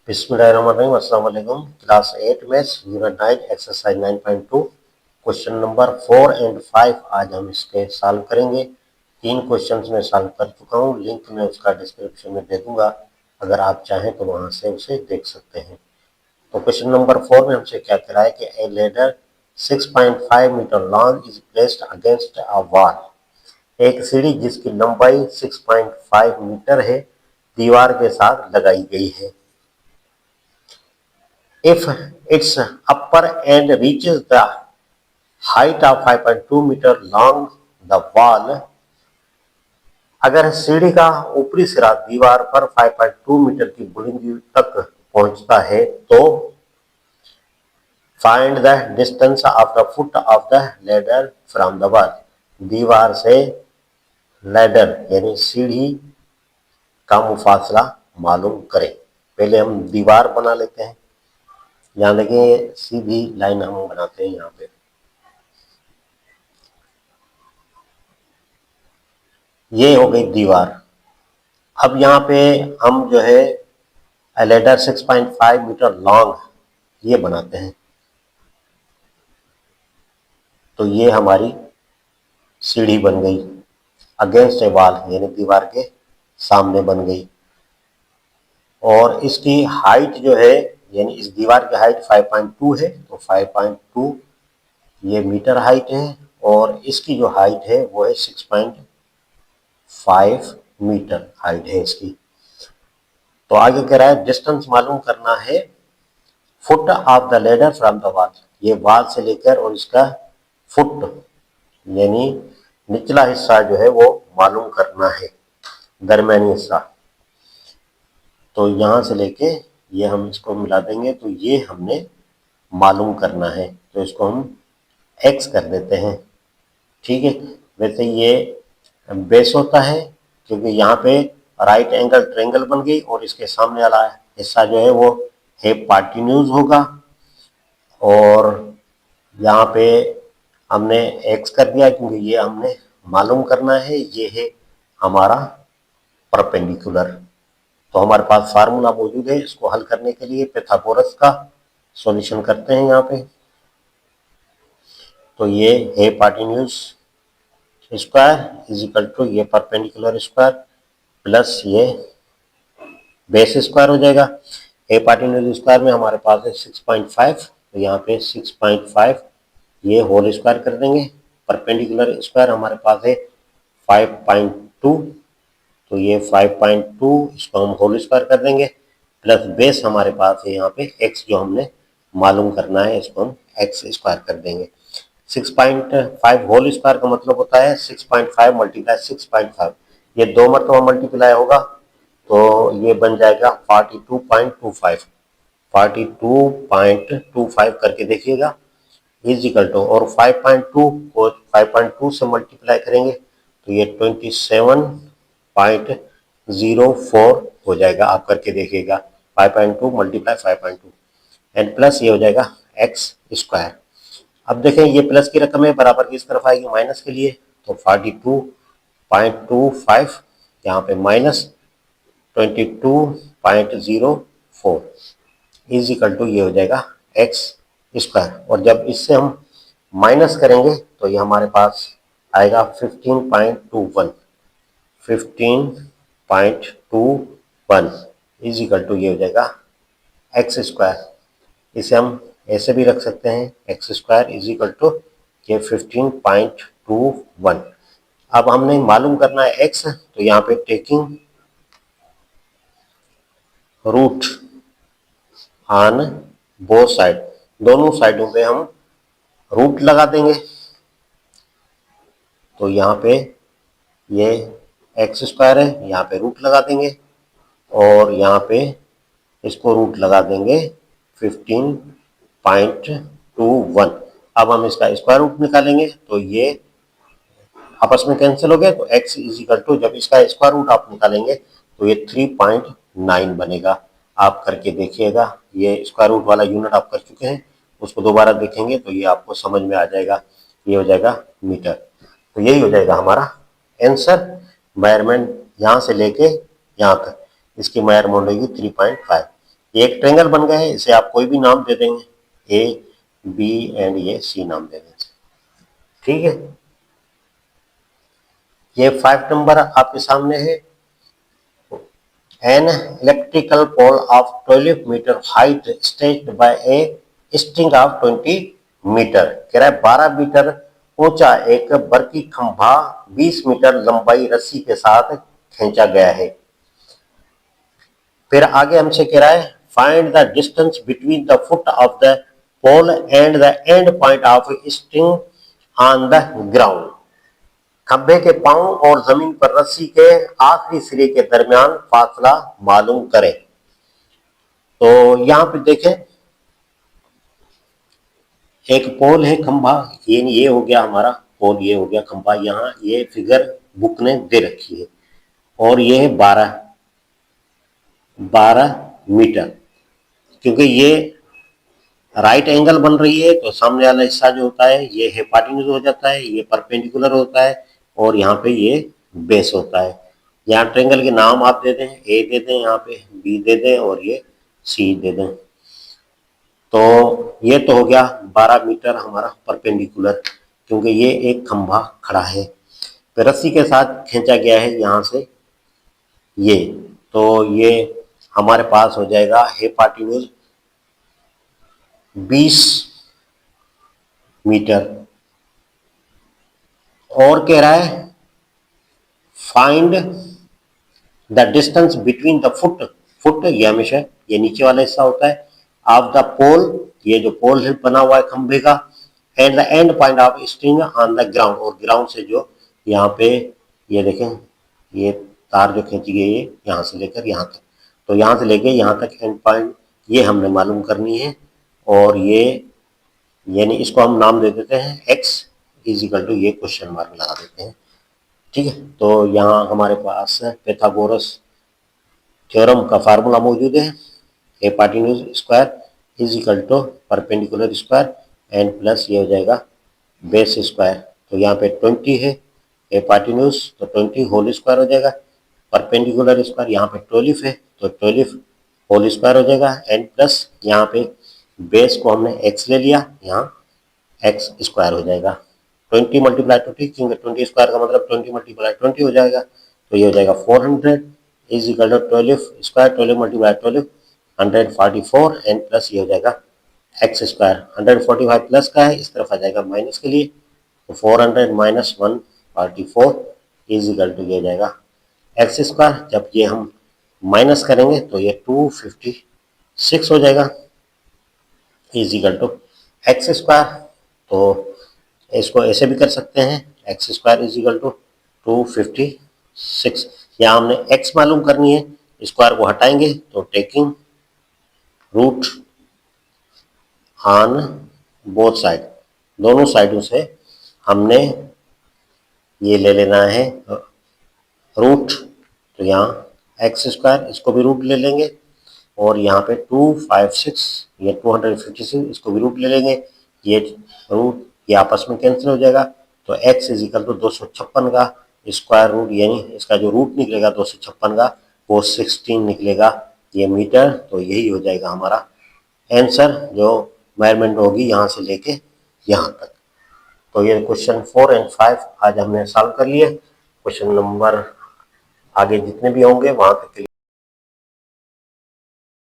बिस्मिल्लाहिर्रहमानिर्रहीम। अस्सलाम वालेकुम। क्लास 8 में unit 9 exercise 9.2 question number 4 and 5 आज हम इसके सॉल्व करेंगे। 3 क्वेश्चंस में सॉल्व कर चुका हूँ, लिंक मैं उसका डिस्क्रिप्शन में दे दूंगा, अगर आप चाहें तो वहां से उसे देख सकते हैं। तो क्वेश्चन नंबर 4 में हमसे क्या कह रहा है कि a ladder 6.5 metre long is placed against a wall. एक सीढ़ी जिसकी लंबाई 6.5 मीटर है दीवार के साथ लगाई गई है। If its upper end reaches the height of 5.2 meter along the wall, अगर सीढ़ी का ऊपरी सिरा दीवार पर 5.2 मीटर की बुलंदी तक पहुंचता है तो find the distance of the foot of the ladder from the wall. दीवार से लैडर यानी सीढ़ी का मुफासला मालूम करें। पहले हम दीवार बना लेते हैं। यहाँ देखिए सीधी लाइन हम बनाते हैं। यहाँ पे ये हो गई दीवार। अब यहाँ पे हम जो है लेडर 6.5 मीटर लॉन्ग ये बनाते हैं। तो ये हमारी सीढ़ी बन गई अगेंस्ट ए वॉल यानी दीवार के सामने बन गई। और इसकी हाइट जो है यानी इस दीवार की हाइट 5.2 है, तो 5.2 ये मीटर हाइट है और इसकी जो हाइट है वो है 6.5 मीटर हाइट है इसकी। तो आगे कह रहा है डिस्टेंस मालूम करना है foot of the ladder from the wall. ये वॉल से लेकर और इसका फुट यानी निचला हिस्सा जो है वो मालूम करना है, दरमियानी हिस्सा। तो यहां से लेके ये हम इसको मिला देंगे तो ये हमने मालूम करना है। तो इसको हम एक्स कर देते हैं। ठीक है, वैसे ये बेस होता है क्योंकि यहाँ पे राइट एंगल ट्रायंगल बन गई और इसके सामने वाला हिस्सा जो है वो हाइपोटेन्यूज होगा। और यहाँ पे हमने एक्स कर दिया क्योंकि ये हमने मालूम करना है, ये है हमारा परपेंडिकुलर। तो हमारे पास फार्मूला मौजूद है इसको हल करने के लिए। पाइथागोरस का सॉल्यूशन करते हैं यहाँ पे। तो ये hypotenuse square is equal to ये परपेंडिकुलर स्क्वायर प्लस ये बेस स्क्वायर हो जाएगा। हाइपोटेन्यूज स्क्वायर में हमारे पास है 6.5, तो यहाँ पे 6.5 ये होल स्क्वायर कर देंगे। परपेंडिकुलर स्क्वायर हमारे पास है 5.2, तो ये 5.2 इसको हम होल स्क्वायर कर देंगे प्लस बेस हमारे पास है यहाँ पे x जो हमने मालूम करना है, इसको हम x स्क्वायर कर देंगे। 6.5 होल स्क्वायर का मतलब होता है 6.5 मल्टीप्लाई 6.5, ये 2 मरतबा मल्टीप्लाई होगा तो ये बन जाएगा 42.25। 42.25 करके देखिएगा इज इक्वल टू, और 5.2 को 5.2 से मल्टीप्लाई करेंगे तो ये 27.04 हो जाएगा। आप करके देखिएगा 5.2 मल्टीप्लाई 5.2 एंड प्लस ये हो जाएगा एक्स स्क्वायर। अब देखें ये प्लस की रकम है, बराबर की इस तरफ आएगी माइनस के लिए, तो 42.25 यहाँ पे माइनस 22.04 इज इक्वल टू ये हो जाएगा एक्स स्क्वायर। और जब इससे हम माइनस करेंगे तो ये हमारे पास आएगा 15.21 इज इक्वल टू ये हो जाएगा एक्स स्क्वायर। इसे हम ऐसे भी रख सकते हैं X square is equal to ये 15.21। अब हमने मालूम करना है एक्स, तो यहाँ पे taking root on both side, दोनों साइडों पे हम रूट लगा देंगे। तो यहाँ पे ये एक्स स्क्वायर है, यहाँ पे रूट लगा देंगे और यहाँ पे इसको रूट लगा देंगे 15.21। अब हम इसका स्क्वायर रूट निकालेंगे तो ये आपस में कैंसिल हो गया, तो x इज इक्वल टू, जब इसका स्क्वायर रूट आप निकालेंगे तो ये 3.9 बनेगा। आप करके देखिएगा, ये स्क्वायर रूट वाला यूनिट आप कर चुके हैं, उसको दोबारा देखेंगे तो ये आपको समझ में आ जाएगा, ये हो जाएगा मीटर। तो यही हो जाएगा हमारा आंसर। मेजरमेंट यहाँ से लेके यहाँ तक इसकी मेजरमेंट होगी 3.5। ये एक ट्रेंगल बन गया है, इसे आप कोई भी नाम दे देंगे, ए बी एंड ये सी नाम दे देंगे, ठीक है। ये 5 नंबर आपके सामने है। An electrical pole of 12 metre height stretched by a string of 20 metre, कह रहा है 12 मीटर ऊंचा एक बरकी खंभा 20 मीटर लंबाई रस्सी के साथ खींचा गया है। फिर आगे हमसे कह रहा है find the distance between the foot of the pole and the end point of string on the ground, खंभे के पांव और जमीन पर रस्सी के आखिरी सिरे के दरमियान फासला मालूम करें। तो यहां पे देखें एक पोल है, खंभा, ये हो गया हमारा पोल, ये हो गया खंभा, यहाँ ये फिगर बुक ने दे रखी है, और ये है 12 मीटर, क्योंकि ये राइट एंगल बन रही है तो सामने वाला हिस्सा जो होता है ये हाइपोटेन्यूज हो जाता है, ये परपेंडिकुलर होता है, और यहाँ पे ये बेस होता है। यहाँ ट्रेंगल के नाम आप दे दें, ए दे दें, यहाँ पे बी दे दें, और ये सी दे दें। तो ये तो हो गया 12 मीटर हमारा परपेंडिकुलर, क्योंकि ये एक खंभा खड़ा है, तो रस्सी के साथ खींचा गया है यहाँ से ये, तो ये हमारे पास हो जाएगा हाइपोटेन्यूज 20 मीटर। और कह रहा है find the distance between the foot, foot ये हमेशा ये नीचे वाला हिस्सा होता है, ऑफ द पोल, ये जो पोल है बना हुआ है खंभे का, and the end point of string on the ground, और ग्राउंड से जो यहाँ पे ये देखें ये तार जो खींची गई है यहाँ से लेकर यहाँ तक, तो यहाँ से लेकर यहाँ तक एंड पॉइंट ये हमने मालूम करनी है। और ये यानी इसको हम नाम दे देते हैं x इजिकल टू, ये क्वेश्चन मार्क लगा देते हैं, ठीक है। तो यहाँ हमारे पास pythagoras थ्योरम का फार्मूला मौजूद है, hypotenuse square is equal to perpendicular square and plus ये हो जाएगा बेस स्क्वायर। तो यहाँ पे 20 है हाइपोटेन्यूज, तो 20 होल स्क्वायर हो जाएगा, परपेंडिकुलर स्क्वायर यहाँ पे 12 है तो 12 होल स्क्वायर हो जाएगा, एंड प्लस यहाँ पे बेस को हमने x ले लिया, यहाँ x स्क्वायर हो जाएगा, 20 मल्टीप्लाई 20, क्योंकि 20 स्क्वायर का मतलब 20 मल्टीप्लाई 20 हो जाएगा, तो ये हो जाएगा 400 is equal to 12 square, 12 multiply 12 144, and plus ये हो जाएगा एक्स स्क्वायर, 145 प्लस का है, इस तरफ आ जाएगा माइनस के लिए, तो 400 माइनस 144 इज इक्वल टू ये हो जाएगा एक्स स्क्वायर। जब ये हम माइनस करेंगे तो ये 256 हो जाएगा is equal to X square. तो इसको ऐसे भी कर सकते हैं, X square is equal to 256, यहाँ हमने एक्स मालूम करनी है, स्क्वायर को हटाएंगे तो taking root on both side, दोनों साइडों से हमने ये ले लेना है रूट, तो यहाँ एक्स स्क्वायर इसको भी रूट ले लेंगे, और यहाँ पे 256 ये 256 इसको भी रूट ले लेंगे, ये रूट ये आपस में कैंसिल हो जाएगा, तो x इज इक्वल टू 256 का स्क्वायर रूट, यानी इसका जो रूट निकलेगा 256 का वो 16 निकलेगा ये मीटर। तो यही हो जाएगा हमारा आंसर, जो मेजरमेंट होगी यहाँ से लेके यहाँ तक। तो ये क्वेश्चन 4 और 5 आज हमने सॉल्व कर लिए। क्वेश्चन नंबर आगे जितने भी होंगे वहां तक